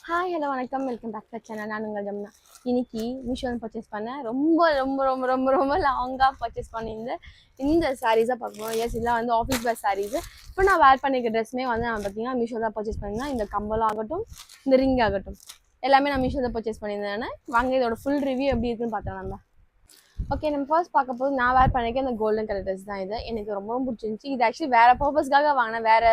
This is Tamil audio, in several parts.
ஹாய் ஹலோ வணக்கம் வெல்கம் பேக் டு சேனல். நான் உங்கள் ஜம்னா. இன்னைக்கு மீஷோவில் பர்ச்சேஸ் பண்ணேன். ரொம்ப ரொம்ப ரொம்ப ரொம்ப ரொம்ப லாங்காக பர்ச்சேஸ் பண்ணியிருந்தேன். இந்த சாரீஸாக பார்க்கணும். எஸ் இதெல்லாம் வந்து ஆஃபீஸ் பேர் சாரீஸு. இப்போ நான் வேர் பண்ணிக்கிற ட்ரெஸ்ஸுமே வந்து நான் பார்த்தீங்கன்னா மீஷோ தான் பர்ச்சேஸ் பண்ணியிருந்தேன். இந்த கம்பல் ஆகட்டும், இந்த ரிங் ஆகட்டும், எல்லாமே நான் மீஷோ தான் பர்ச்சேஸ் பண்ணியிருந்தேன். வாங்க இதோட ஃபுல் ரிவ்யூ எப்படி இருக்குன்னு பார்த்தோம் நம்ம. ஓகே, நம்ம ஃபர்ஸ்ட் பார்க்க போது நான் வேர் பண்ணிக்க இந்த கோல்டன் கலர் ட்ரெஸ் தான். இது எனக்கு ரொம்ப ரொம்ப பிடிச்சிருந்துச்சி. இது ஆக்சுவலி வேறு பர்பஸ்க்காக வாங்கினேன், வேறு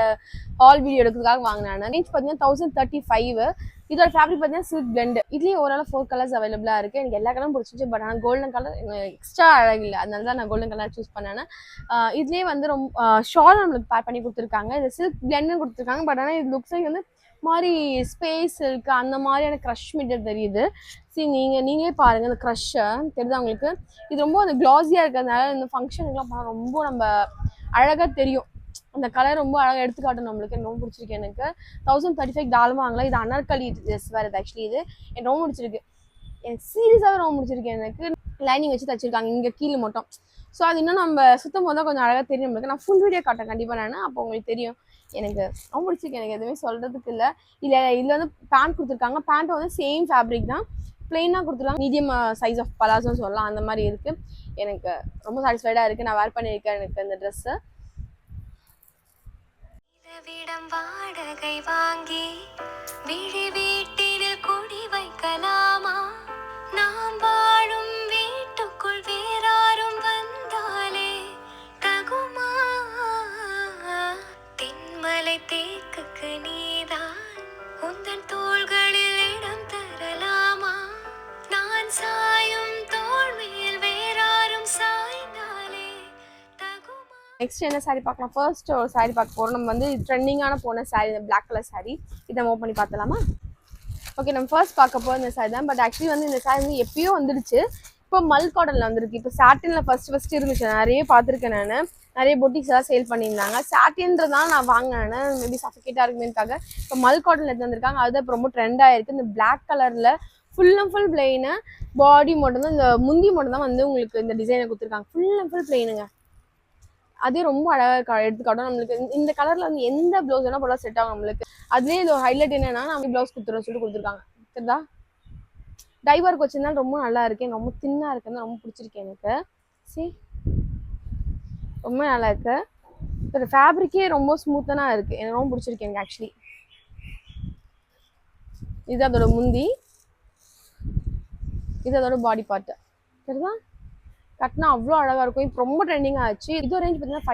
ஹால் வீடியோ எடுக்கிறதுக்காக வாங்கினேன். ரேஞ்ச் பார்த்தீங்கன்னா 1035. இதோட ஃபேப்ரிக் பார்த்தீங்கன்னா சில்க் பிளெண்ட். இதுலேயே ஓரளவு 4 கலர்ஸ் அவைலபிளாக இருக்குது. எனக்கு எல்லா கலரும் பிடிச்சிச்சு. பட் ஆனால் கோல்டன் கலர் எக்ஸ்ட்ரா அழகில்லை, அதனால தான் நான் கோல்டன் கலர் சூஸ் பண்ணேன். இதுலேயே வந்து ரொம்ப ஷால் நம்மளுக்கு பேர் பண்ணி கொடுத்துருக்காங்க. இது சில்க் பிளெண்ட்னு கொடுத்துருக்காங்க. பட் ஆனால் இது லுக்ஸ் வந்து மாதிரி ஸ்பேஸ் இருக்கு, அந்த மாதிரியான க்ரஷ் மெட்டீரியல் தெரியுது. சரி, நீங்களே பாருங்க, இந்த க்ரஷ்ஷை தெரியுது அவங்களுக்கு. இது ரொம்ப அந்த கிளாஸியா இருக்கிறதுனால இந்த ஃபங்க்ஷனுக்குலாம் போனால் ரொம்ப நம்ம அழகா தெரியும். அந்த கலர் ரொம்ப அழகாக எடுத்துக்காட்டும் நம்மளுக்கு. ரொம்ப பிடிச்சிருக்கு எனக்கு. 1035 தாராளமாக வாங்கலாம். இது அனார்கலி ட்ரெஸ் வேறு. இது ஆக்சுவலி இது எனக்கு ரொம்ப பிடிச்சிருக்கு. எனக்கு சீரியஸாகவே ரொம்ப பிடிச்சிருக்கு. எனக்கு லைனிங் வச்சு தச்சிருக்காங்க இங்கே கீழே மட்டும். ஸோ அது இன்னும் நம்ம சுத்தம் போது தான் கொஞ்சம் அழகாக தெரியும் நம்மளுக்கு. நான் ஃபுல் வீடியோ காட்டேன் கண்டிப்பாக. நான் அப்போ உங்களுக்கு தெரியும். எனக்கு ரொம்ப பிடிச்சிருக்கு. எனக்கு எதுவுமே சொல்கிறதுக்கு இல்லை. இதில் வந்து பேண்ட் கொடுத்துருக்காங்க. பேண்ட்டை வந்து சேம் ஃபேப்ரிக் தான், பிளெயினாக கொடுத்துருக்காங்க. மீடியம் சைஸ் ஆஃப் பலாசோன்னு சொல்லலாம், அந்த மாதிரி இருக்குது. எனக்கு ரொம்ப சாட்டிஸ்ஃபைடாக இருக்குது. நான் வேர் பண்ணியிருக்கேன் எனக்கு இந்த ட்ரெஸ்ஸை. வாடகை வாங்கி விழி வீட்டில் குடி வைக்கலாமா? நாம் வாழும் வீட்டுக்குள் வேறாரும் வந்தாலே தகுமா? தென்மலை தேக்குக்கு நீதான் உந்தன் தோள்களில் இடம் தரலாமா? நான் சாயும் தோள் மேல் வேறாரும் சாய்ந்தாலே தகுமா? நெக்ஸ்ட் என்ன சாரீ பார்க்கலாம்? ஃபர்ஸ்ட் ஒரு சாரீ பார்க்க போகிறோம். நம்ம வந்து ட்ரெண்டிங்கான போன சாரீ, இந்த பிளாக் கலர் சாரீ. இதை மூவ் பண்ணி பார்த்தலாமா? ஓகே, நம்ம ஃபர்ஸ்ட் பார்க்க போகிற இந்த சாரீ தான். பட் ஆக்சுவலி வந்து இந்த சாரீ வந்து எப்பயோ வந்துடுச்சு. இப்போ மல் காட்டனில் வந்திருக்கு. இப்போ சாட்டினில் ஃபர்ஸ்ட் இருந்துச்சு. நிறைய பார்த்துருக்கேன். நான் நிறைய பொட்டிக்ஸ் எல்லாம் சேல் பண்ணியிருந்தாங்க. சாட்டின்றதான் நான் வாங்கினேன், மேபி சஃபிகேட்டாக இருக்குமேக்காக. இப்போ மல் காட்டனில் எடுத்து வந்திருக்காங்க. அதுதான் இப்போ ரொம்ப ட்ரெண்ட் ஆயிருக்கு. இந்த பிளாக் கலரில் ஃபுல் அண்ட் ஃபுல் பிளெயினு. பாடி மட்டும் தான், இந்த முந்தி மட்டும் தான் வந்து உங்களுக்கு இந்த டிசைனை கொடுத்துருக்காங்க. ஃபுல் அண்ட் ஃபுல் பிளெயினுங்க. அதே ரொம்ப அழகாக எடுத்துக்காட்டும் நம்மளுக்கு. இந்த கலரில் வந்து எந்த ப்ளவுஸ் வேணால் போல செட் ஆகும் நம்மளுக்கு. அதுலேயே இது ஹைலைட் என்னன்னா, நம்ம ப்ளவுஸ் கொடுத்துருவோம் சொல்லிட்டு கொடுத்துருக்காங்க. சரிதா? டைவர்க் வச்சிருந்தாலும் ரொம்ப நல்லா இருக்கு. ரொம்ப தின்னாக இருக்குன்னு ரொம்ப பிடிச்சிருக்கு எனக்கு. சரி, ரொம்ப நல்லா இருக்கு. இப்போ ஃபேப்ரிக்கே ரொம்ப ஸ்மூத்தனாக இருக்குது. எனக்கு ரொம்ப பிடிச்சிருக்கு எனக்கு ஆக்சுவலி. இது அதோட முந்தி, இது அதோட பாடி பார்ட்டு. சரிதா? கட்டினா அவ்வளோ அழகாக இருக்கும். இப்போ ரொம்ப ட்ரெண்டிங்காக ஆச்சு. இது ரேஞ்ச் பார்த்தீங்கன்னா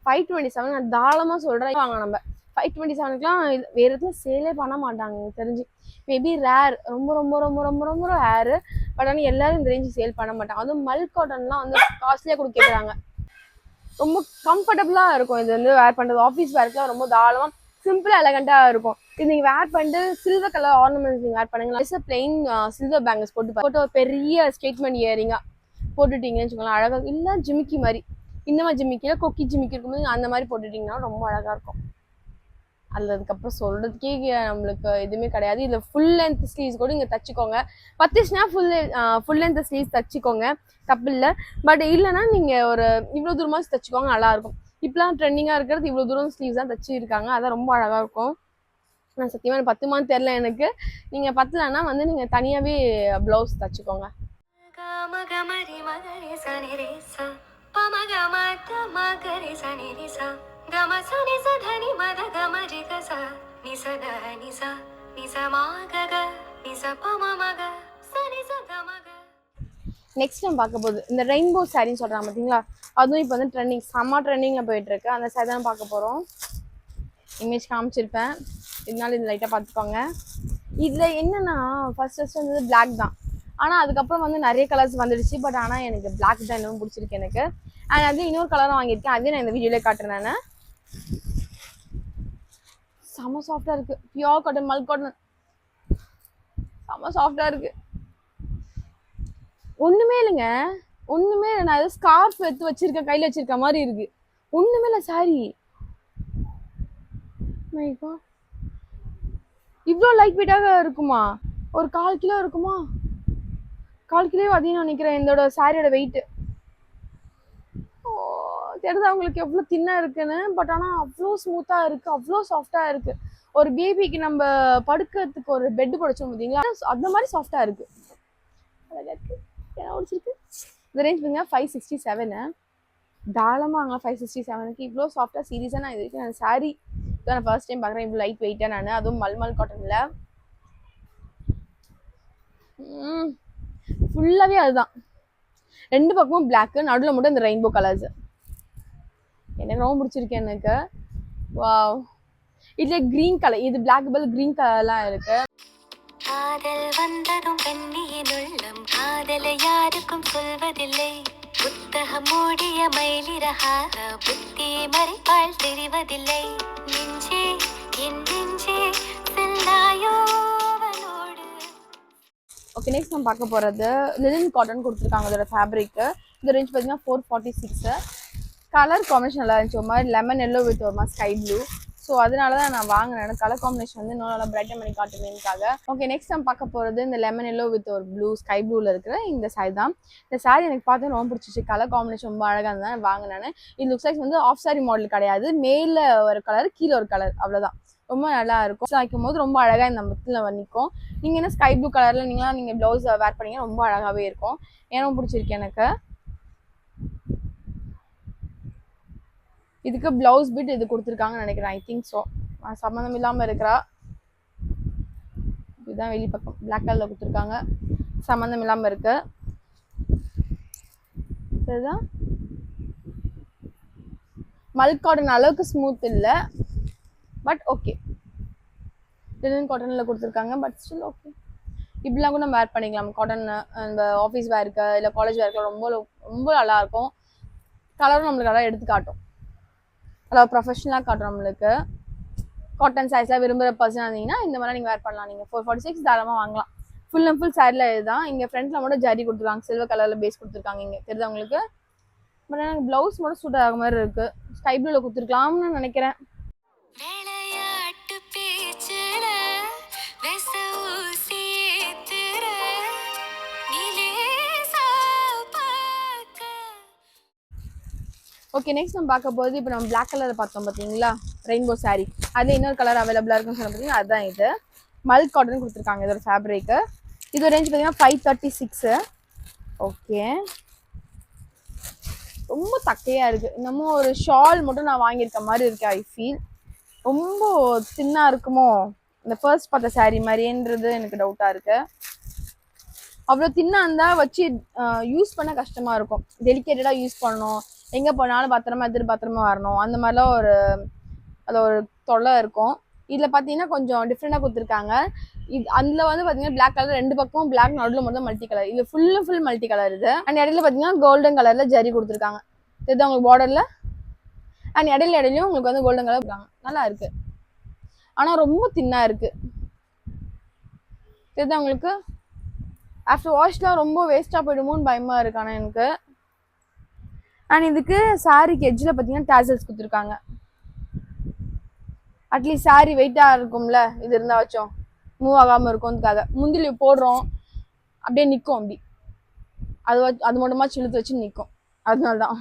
527 நான் தாராளமாக சொல்கிறேன். வாங்க நம்ம 527க்குலாம் வேறு இடத்துல சேலே பண்ண மாட்டாங்க எனக்கு தெரிஞ்சு. மேபி ரேர், ரொம்ப ரொம்ப ரொம்ப ரொம்ப ரொம்ப ரேரு. பட் ஆனால் எல்லாரும் இந்த ரேஞ்சு சேல் பண்ண மாட்டாங்க. அதுவும் மல் காட்டன்லாம் வந்து காஸ்ட்லியாக கூட கேட்குறாங்க. ரொம்ப கம்ஃபர்டபுளாக இருக்கும் இது வந்து வேர் பண்ணுறது. ஆஃபீஸ் வேர்க்குலாம் ரொம்ப தாராளமாக சிம்பிளாக எலகண்ட்டாக இருக்கும். இது நீங்கள் வேர் பண்ணிட்டு சில்வர் கலர் ஆர்னமெண்ட்ஸ் நீங்கள் வேர் பண்ணுங்க. பிளெயின் சில்வர் பேங்கிள்ஸ் போட்டு ஒரு பெரிய ஸ்டேட்மெண்ட் இயரிங்காக போட்டுட்டீங்கன்னு வச்சுக்கோங்களேன், அழகாக. இல்லை ஜிமிக்கி மாதிரி, இந்த மாதிரி ஜிமிக்கியில் கொக்கி ஜிமிக்கி இருக்கும்போது அந்த மாதிரி போட்டுட்டிங்கன்னா ரொம்ப அழகாக இருக்கும். அதுக்கப்புறம் சொல்கிறதுக்கே நம்மளுக்கு எதுவுமே கிடையாது. இதில் ஃபுல் லென்த் ஸ்லீவ்ஸ் கூட இங்கே தச்சுக்கோங்க. பத்துச்சுன்னா ஃபுல் லென்த் ஸ்லீவ்ஸ் தச்சுக்கோங்க, தப்பு இல்லை. பட் இல்லைன்னா நீங்கள் ஒரு இவ்வளோ தூரமாக தச்சுக்கோங்க, நல்லாயிருக்கும். இப்போலாம் ட்ரெண்டிங்காக இருக்கிறது இவ்வளோ தூரம் ஸ்லீவ்ஸ் தான் தச்சு இருக்காங்க. அதான் ரொம்ப அழகாக இருக்கும். நான் சத்தியமாக 10 தெரில எனக்கு. நீங்கள் பத்தலைன்னா வந்து நீங்கள் தனியாகவே ப்ளவுஸ் தச்சுக்கோங்க. நெக்ஸ்ட் நம்ம பார்க்க போகுது இந்த ரெயின்போ சாரின்னு சொல்கிறாங்க பார்த்தீங்களா? அதுவும் இப்போ வந்து செம்ம ட்ரெண்டிங்கில் போயிட்டுருக்கு. அந்த சாரி தான் பார்க்க போகிறோம். இமேஜ் காமிச்சிருப்பேன், இதனால இது லைட்டாக பார்த்துக்கோங்க. இதில் என்னென்னா ஃபர்ஸ்ட் வந்து பிளாக் தான். ஆனால் அதுக்கப்புறம் வந்து நிறைய கலர்ஸ் வந்துடுச்சு. பட் ஆனால் எனக்கு பிளாக் தான் இன்னும் பிடிச்சிருக்கு எனக்கு. அண்ட் அது இன்னொரு கலரும் வாங்கியிருக்கேன். அதே நான் இந்த வீடியோவிலே காட்டுறேன். நான் செம்ம சாஃப்டாக இருக்குது. பியோர் காட்டன், மல் காட்டன், செம்ம சாஃப்டாக இருக்குது. ஒன்றுமே இல்லைங்க, ஒன்றுமே இல்லை. நான் ஏதோ ஸ்கார்ஃப் எடுத்து வச்சிருக்கேன், கையில் வச்சிருக்க மாதிரி இருக்குது. ஒன்றுமே இல்லை சாரி. இவ்வளோ லைட் வெயிட்டாக இருக்குமா? ஒரு 1/4 கிலோ இருக்குமா? 1/4 கிலோ அதையும் நான் நினைக்கிறேன் இதோட சாரியோட வெயிட்டு. தெரியுதா உங்களுக்கு எவ்வளோ தின்னாக இருக்குன்னு? பட் ஆனால் அவ்வளோ ஸ்மூத்தாக இருக்குது, அவ்வளோ சாஃப்டாக இருக்குது. ஒரு பேபிக்கு நம்ம படுக்கிறதுக்கு ஒரு பெட் படிச்சோம் பார்த்தீங்களா, அந்த மாதிரி சாஃப்டா இருக்கு. அழகா இருக்கு. என்ன பிடிச்சிருக்கு. இந்த ரேஞ்ச் பார்த்தீங்கன்னா 567. தாராளமாக வாங்கலாம் 567க்கு. இவ்வளோ சாஃப்டாக சீரியஸாக நான் இது வரைக்கும் நான் சாரீ நான் ஃபர்ஸ்ட் டைம் பார்க்குறேன். இவ்வளோ லைட் வெயிட்டாக நான், அதுவும் மல்மல் காட்டனில். ஃபுல்லாகவே அதுதான். 2 பக்கமும் பிளாக், நடுவில் மட்டும் இந்த ரெயின்போ கலர்ஸ். எனக்கு ரொம்ப பிடிச்சிருக்கு எனக்கு. வாவ். இதுல கிரீன் கலர், இது பிளாக் பல் கிரீன் கலர்லாம் இருக்கு. காதல் வந்ததும் கண்ணியின் உள்ளம் காதலை யாருக்கும் சொல்வதில்லை. புத்தகம் மூடிய மயிலிறகாக புத்தி மறைப்பால் தெரிவதில்லை. நெஞ்சே என் நெஞ்சே செல்லாயோ. ஓகே, நெக்ஸ்ட் நம்ம பார்க்க போகிறது லினன் காட்டன் கொடுத்துருக்காங்க. அதோட ஃபேப்ரிக்கு இந்த ரேஞ்ச் பார்த்தீங்கன்னா 446. கலர் காம்பினேஷன் நல்லா இருந்துச்சு. ஒரு மாதிரி லெமன் எல்லோ வித் ஒரு மாதிரி ஸ்கை ப்ளூ. ஸோ அதனால தான் நான் வாங்கினேன். கலர் காம்பினேஷன் வந்து இன்னும் நல்லா பிரைட்டன் பண்ணி காட்டுறதுக்காக. ஓகே, நெக்ஸ்ட் நம்ம பார்க்க போகிறது இந்த லெமன் எல்லோ வித் ஒரு ப்ளூ ஸ்கை ப்ளூவில் இருக்கிற இந்த சாரி தான். இந்த சாரி எனக்கு பார்த்து ரொம்ப பிடிச்சிச்சு. கலர் காம்பினேஷன் ரொம்ப அழகாக இருந்தால் வாங்கினேன். இது லுக்ஸ் லைக் வந்து ஆஃப் சாரி மாடல் கிடையாது. மேலில் ஒரு கலர், கீழே ஒரு கலர், அவ்வளோதான். ரொம்ப நல்லா இருக்கும். வைக்கும் போது ரொம்ப அழகாக இந்த மத்தில் நிற்கும். நீங்கள் என்ன ஸ்கை ப்ளூ கலரில் நீங்கள் ப்ளவுஸ் வேர் பண்ணீங்க ரொம்ப அழகாகவே இருக்கும். எனக்கு பிடிச்சிருக்கு எனக்கு. இதுக்கு பிளவுஸ் பிட் இது கொடுத்துருக்காங்கன்னு நினைக்கிறேன். I think so. சம்மந்தம் இல்லாமல் இருக்கிறா. இதுதான் வெளி பக்கம் பிளாக் கலரில் கொடுத்துருக்காங்க. சம்மந்தம் இல்லாமல் இருக்கு. இதுதான் மல்க் காட்டன் அளவுக்கு ஸ்மூத் இல்லை, பட் ஓகே. லினன் காட்டனில் கொடுத்துருக்காங்க, பட் ஸ்டில் ஓகே. இப்படிலாம் கூட நம்ம வேர் பண்ணிக்கலாம். காட்டன் இந்த ஆஃபீஸ் வேருக்கு இல்லை காலேஜ் வேருக்கு ரொம்ப ரொம்ப நல்லாயிருக்கும். கலரும் நம்மளுக்கு நல்லா எடுத்து காட்டும். அதாவது ப்ரொஃபஷனலாக காட்டும் நம்மளுக்கு. காட்டன் சாரீஸ்லாம் விரும்புகிற பர்சனாக இருந்தீங்கன்னா இந்த மாதிரி நீங்கள் வேர் பண்ணலாம். நீங்கள் 446 தாராளமாக வாங்கலாம். ஃபுல் அண்ட் ஃபுல் சாரியில் இதுதான். இங்கே ஃப்ரண்ட்டில் மட்டும் ஜரி கொடுத்துருக்காங்க, சில்வர் கலரில் பேஸ் கொடுத்துருக்காங்க. இங்கே தெரியுது உங்களுக்கு. பட் எனக்கு ப்ளவுஸ் மட்டும் சூட் ஆகிற மாதிரி இருக்குது. ஸ்கை ப்ளூவில் கொடுத்துருக்கலாம்னு நினைக்கிறேன். ஓகே, நெக்ஸ்ட் நம்ம பார்க்க போது இப்போ நம்ம பிளாக் கலரை பார்த்தோம் பார்த்தீங்களா, ரெயின்போ சாரீ. அதில் இன்னொரு கலர் அவைலபிளாக இருக்குன்னு சொன்ன பார்த்தீங்கன்னா அதுதான் இது. மல்க் காட்டன் கொடுத்துருக்காங்க இதோட ஃபேப்ரிக்கு. இது ரேஞ்ச் பார்த்தீங்கன்னா 536. ஓகே, ரொம்ப தக்கையாக இருக்குது. இன்னமும் ஒரு ஷால் மட்டும் நான் வாங்கியிருக்க மாதிரி இருக்கேன். ஐ ஃபீல் ரொம்ப தின்னாக இருக்குமோ இந்த ஃபர்ஸ்ட் பார்த்த சாரீ மாதிரின்றது எனக்கு டவுட்டாக இருக்குது. அவ்வளோ தின்னாக இருந்தால் வச்சு யூஸ் பண்ண கஷ்டமாக இருக்கும். டெலிகேட்டடாக யூஸ் பண்ணணும், எங்கே போனாலும் பத்திரமா எடுத்துட்டு பத்திரமா வரணும், அந்த மாதிரிலாம் அது ஒரு தொல்லை இருக்கும். இதில் பார்த்தீங்கன்னா கொஞ்சம் டிஃப்ரெண்டாக கொடுத்துருக்காங்க. அதில் வந்து பார்த்தீங்கன்னா பிளாக் கலர், 2 பக்கமும் பிளாக், நடுவில் மட்டும் மல்டி கலர். இது ஃபுல் மல்டி கலர் இது. அண்ட் இடையில பார்த்தீங்கன்னா கோல்டன் கலரில் ஜரி கொடுத்துருக்காங்க. இது உங்களுக்கு பார்டரில். அண்ட் இடையிலையும் உங்களுக்கு வந்து கோல்டன் கலர் கொடுக்காங்க. நல்லா இருக்கு. ஆனால் ரொம்ப தின்னாக இருக்கு. இது உங்களுக்கு ஆஃப்டர் வாஷ்லாம் ரொம்ப வேஸ்ட்டாக போயிடுமோன்னு பயமாக இருக்கு. ஆனால் எனக்கு அண்ட் இதுக்கு சாரிக்கு எட்ஜில் பார்த்தீங்கன்னா டேசல்ஸ் கொடுத்துருக்காங்க. அட்லீஸ்ட் சாரி வெயிட்டாக இருக்கும்ல, இது இருந்தால் வச்சோம் மூவ் ஆகாமல் இருக்கும்துக்காக. முந்திரி போடுறோம் அப்படியே நிற்கும். அப்படி அது மட்டுமா சிலுத்து வச்சு நிற்கும். அதனால தான்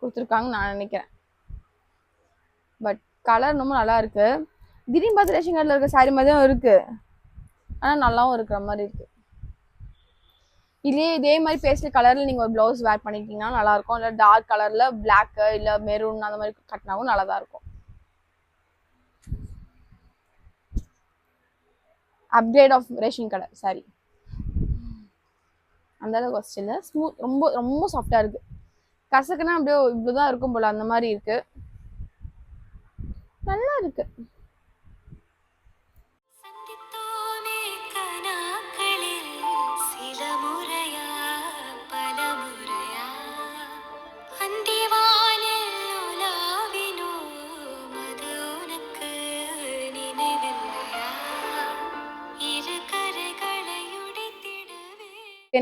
கொடுத்துருக்காங்கன்னு நான் நினைக்கிறேன். பட் கலர் ரொம்ப நல்லா இருக்கு. திடீர்னு பார்த்து ரேஷன் கார்டில் இருக்க சாரி மாதிரியும் இருக்கு, ஆனால் நல்லாவும் இருக்கிற மாதிரி இருக்கு. இதே மாதிரி பேஸ்டல் கலரில் நீங்கள் ஒரு ப்ளவுஸ் வேர் பண்ணிக்கிட்டீங்கன்னா நல்லாயிருக்கும். இல்லை டார்க் கலரில் பிளாக்கு இல்லை மெரூன் அந்த மாதிரி கட்டினாவும் நல்லா தான் இருக்கும். அப்கிரேட் ஆஃப் ரேஷன் கடை சாரி. அந்த அளவுக்கு கொஸ்டின் இல்லை. ஸ்மூத், ரொம்ப ரொம்ப சாஃப்டாக இருக்குது. கசக்குன்னா அப்படியே இப்படிதான் இருக்கும் போல், அந்த மாதிரி இருக்குது. நல்லா இருக்கு.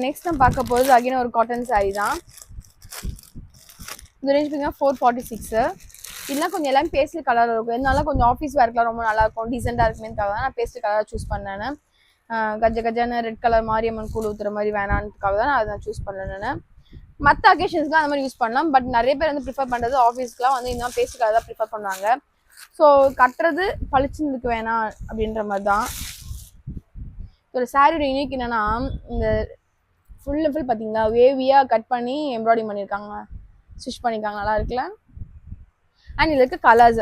நெக்ஸ்ட் நம்ம பார்க்க போகிறது அகைன் ஒரு காட்டன் சாரீ தான். இந்த ரேஞ்ச் பார்த்தீங்கன்னா 446. இதெல்லாம் கொஞ்சம் எல்லாமே பேஸ்டல் கலர் இருக்கும். இதனால கொஞ்சம் ஆஃபீஸ் வேர்க்கெலாம் ரொம்ப நல்லாயிருக்கும், டீசெண்டாக இருக்குமேக்காக தான் நான் பேஸ்டல் கலராக சூஸ் பண்ணேன். கஜான ரெட் கலர் மாரியம்மன் கூழ் ஊற்றுற மாதிரி வேணான்றதுக்காக தான் நான் அதை சூஸ் பண்ணேன். மற்ற அக்கேஷன்ஸ்லாம் அந்த மாதிரி யூஸ் பண்ணலாம். பட் நிறைய பேர் வந்து ப்ரிஃபர் பண்ணுறது ஆஃபீஸ்க்குலாம் வந்து இன்னும் பேஸ்டல் கலர் தான் ப்ரிஃபர் பண்ணுவாங்க. ஸோ கட்டுறது பளிச்சுன்னு வேணாம் அப்படின்ற மாதிரி தான். ஒரு சாரியோட யூனிக் என்னன்னா இந்த ஃபுல் அண்ட் ஃபுல் பார்த்தீங்களா வேவியாக கட் பண்ணி எம்ப்ராய்டிங் பண்ணியிருக்காங்க, ஸ்டிச் பண்ணியிருக்காங்க. நல்லா இருக்குல்ல. அண்ட் இதில் இருக்க கலர்ஸ்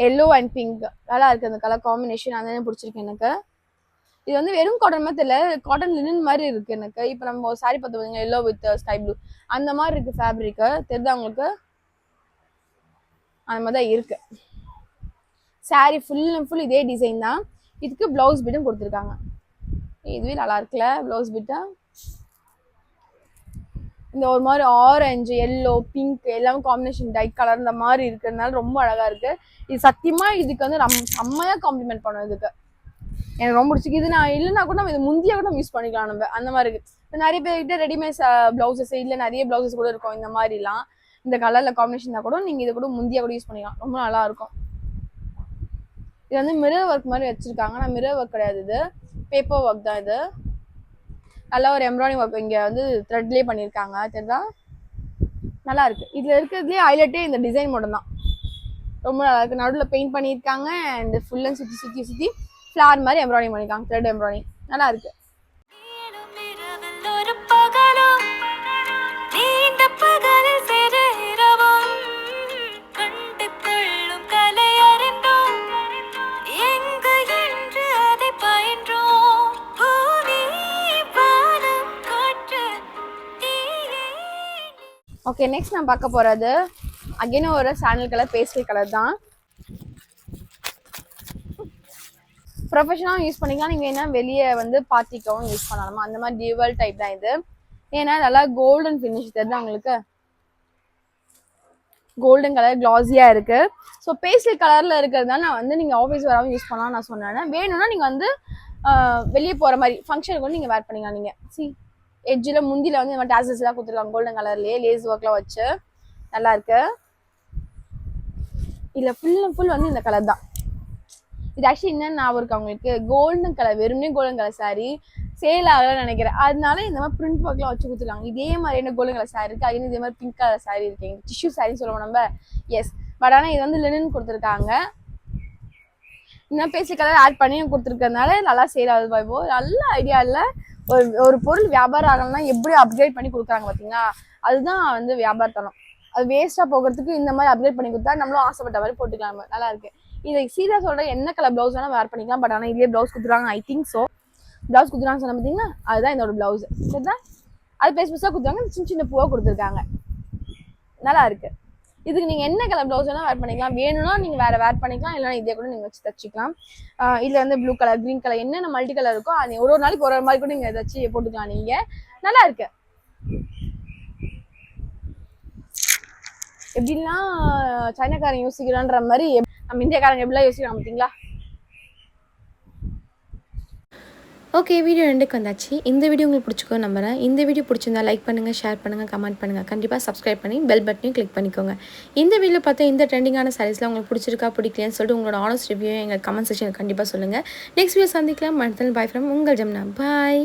எல்லோ அண்ட் பிங்க் நல்லா இருக்குது. அந்த கலர் காம்பினேஷன் அந்த பிடிச்சிருக்கு எனக்கு. இது வந்து வெறும் காட்டன் மாதிரி தெரியல, காட்டன் லினன் மாதிரி இருக்குது எனக்கு. இப்போ நம்ம சாரி பார்த்து பார்த்தீங்கன்னா எல்லோ வித் ஸ்கை ப்ளூ அந்த மாதிரி இருக்குது ஃபேப்ரிக்கு. தெரியுதா உங்களுக்கு? அந்த மாதிரி தான் இருக்குது. சாரி ஃபுல் அண்ட் ஃபுல் இதே டிசைன் தான். இதுக்கு ப்ளவுஸ் பிட்டும் கொடுத்துருக்காங்க. இதுவே நல்லா இருக்குல்ல ப்ளவுஸ் பிட்டா. இந்த ஒரு மாதிரி ஆரஞ்சு எல்லோ பிங்க் எல்லாமே காம்பினேஷன் டைட் கலர் இந்த மாதிரி இருக்கிறதுனால ரொம்ப அழகா இருக்கு. இது சத்தியமா இதுக்கு வந்து செம்மையா காம்ப்ளிமெண்ட் பண்ணும். இதுக்கு எனக்கு ரொம்ப பிடிச்சிருக்கு. இது நான் இல்லைன்னா கூட நம்ம இது முந்தியா கூட யூஸ் பண்ணிக்கலாம் நம்ம. அந்த மாதிரி இருக்கு. இப்போ நிறைய பேர்கிட்ட ரெடிமேட் பிளவுசஸ் இல்லை நிறைய பிளவுசஸ் கூட இருக்கும் இந்த மாதிரிலாம். இந்த கலர்ல காம்பினேஷன் தான் கூட நீங்க இதை கூட முந்தியா கூட யூஸ் பண்ணிக்கலாம். ரொம்ப நல்லா இருக்கும். இது வந்து மிரர் ஒர்க் மாதிரி வச்சிருக்காங்க. நான் மிரர் ஒர்க் கிடையாது, இது பேப்பர் ஒர்க் தான். இது நல்லா ஒரு எம்ப்ராய்டிங் ஒர்க் இங்கே வந்து த்ரெட்லேயே பண்ணியிருக்காங்க. தெரியுதா? நல்லா இருக்கு. இதில் இருக்கிறதுலேயே ஹைலைட்டே இந்த டிசைன் மட்டும் தான். ரொம்ப நல்லா இருக்கு. நடுவில் பெயிண்ட் பண்ணியிருக்காங்க அண்ட் ஃபுல் அண்ட் சுற்றி சுற்றி சுற்றி ஃப்ளார் மாதிரி எம்ப்ராய்டிங் பண்ணியிருக்காங்க. த்ரெட் எம்ப்ராய்டிங் நல்லா இருக்கு. ஓகே, நெக்ஸ்ட் நான் பார்க்க போகிறது அகைன் ஒரு சாண்டல் கலர் பேஸ்டல் கலர் தான். ப்ரொஃபஷனலாக யூஸ் பண்ணிக்கலாம். நீங்கள் வேணால் வெளியே வந்து பார்ட்டிக்கவும் யூஸ் பண்ணலாமா அந்த மாதிரி டியூவல் டைப் தான் இது. ஏன்னா நல்லா கோல்டன் ஃபினிஷ் தெரியுது உங்களுக்கு. கோல்டன் கலர் கிளாஸியாக இருக்குது. ஸோ பேஸ்டல் கலரில் இருக்கிறதுனால நான் வந்து நீங்கள் ஆஃபீஸ் வராமல் யூஸ் பண்ணலாம் நான் சொன்னேன். வேணும்னா நீங்கள் வந்து வெளியே போகிற மாதிரி ஃபங்க்ஷனுக்கு வந்து நீங்கள் வேர் பண்ணிக்கலாம். நீங்கள் எட்ஜில் முந்தியில் வந்து இந்த மாதிரி டாசல்ஸ்லாம் கொடுத்துருக்காங்க கோல்டன் கலர்லேயே லேஸ் ஒர்க்லாம் வச்சு நல்லா இருக்கு. இதில் ஃபுல் அண்ட் ஃபுல் வந்து இந்த கலர் தான். இது ஆக்சுவலி என்னன்னு ஞாபகம் இருக்கு அவங்களுக்கு, கோல்டன் கலர் வெறுமனே கோல்டன் கலர் சாரி சேல் ஆகலன்னு நினைக்கிறேன். அதனால இந்த மாதிரி பிரிண்ட் ஒர்க்லாம் வச்சு கொடுத்துருக்காங்க. இதே மாதிரி என்ன கோல்டன் கலர் சாரி இருக்கு, அது இதே மாதிரி பிங்க் கலர் சாரி இருக்கு. டிஷ்யூ சாரின்னு சொல்லுவோம் நம்ம. எஸ், பட் ஆனால் இது வந்து லினன் கொடுத்துருக்காங்க. இன்னும் பேசி கலர் ஆட் பண்ணி கொடுத்துருக்கறதுனால நல்லா சேல் ஆகுது. பாய்போ நல்ல ஐடியா இல்லை. ஒரு பொருள் வியாபாரம் ஆகணும்னா எப்படி அப்கிரேட் பண்ணி கொடுக்குறாங்க பார்த்தீங்களா, அதுதான் வந்து வியாபாரத்தனம். அது வேஸ்ட்டாக போகிறதுக்கு இந்த மாதிரி அப்கிரேட் பண்ணி கொடுத்தா நம்மளும் ஆசைப்பட்ட மாதிரி போட்டுக்கலாம். நல்லா இருக்கு. இதை சீதா சொல்ற என்ன கலர் பிளவுஸ் வேணா வேர் பண்ணிக்கலாம். பட் ஆனால் இதே பிளவுஸ் கொடுத்துருவாங்க. ஐ திங்க் ஸோ பிளவுஸ் கொடுத்துருவாங்க சொன்ன பார்த்தீங்கன்னா அதுதான் என்னோட பிளவுஸ். சரிதான், அது பெருசு பெருசாக கொடுத்துருவாங்க. சின்ன சின்ன பூவாக கொடுத்துருக்காங்க. நல்லா இருக்கு. இதுக்கு நீங்கள் என்ன கலர் ப்ளவுஸ் வேணால் வேர் பண்ணிக்கலாம். வேணும்னா நீங்கள் வேறு வேர் பண்ணிக்கலாம், இல்லைனா இதே கூட நீங்கள் வச்சு தச்சிக்கலாம். இதில் வந்து ப்ளூ கலர் க்ரீன் கலர் என்னென்ன மல்டி கலர் இருக்கோ அது ஒரு நாளைக்கு ஒரு மாதிரி கூட நீங்கள் தச்சு போட்டுக்கலாம். நீங்கள் நல்லா இருக்கு. எப்படிலாம் சைனாக்காரன் யோசிக்கிறான்ற மாதிரி நம்ம இந்தியாக்காரங்க எப்படிலாம் யோசிக்கிறாங்க பார்த்தீங்களா. ஓகே, வீடியோ ரெண்டுக்கு வந்தாச்சு. இந்த வீடியோ உங்களுக்கு பிடிச்சிக்கோ நம்புறேன். இந்த வீடியோ பிடிச்சிருந்தா லைக் பண்ணுங்கள், ஷேர் பண்ணுங்கள், கமெண்ட் பண்ணுங்கள். கண்டிப்பாக சப்ஸ்கிரைப் பண்ணி பெல் பட்டனையும் கிளிக் பண்ணிக்கோங்க. இந்த வீடியோ பார்த்தா இந்த ட்ரெண்டிங்கான சாரீஸ்லாம் உங்களுக்கு பிடிச்சிருக்கா பிடிக்கலன்னு சொல்லிட்டு உங்களோட ஆனஸ்ட் ரிவ்யூ எங்கள் கமெண்ட் செக்ஷனில் கண்டிப்பாக சொல்லுங்கள். நெக்ஸ்ட் வீடியோ சந்திக்கலாம். மனதில் பாய் ஃப்ரம் உங்கள் ஜமுனா. பாய்.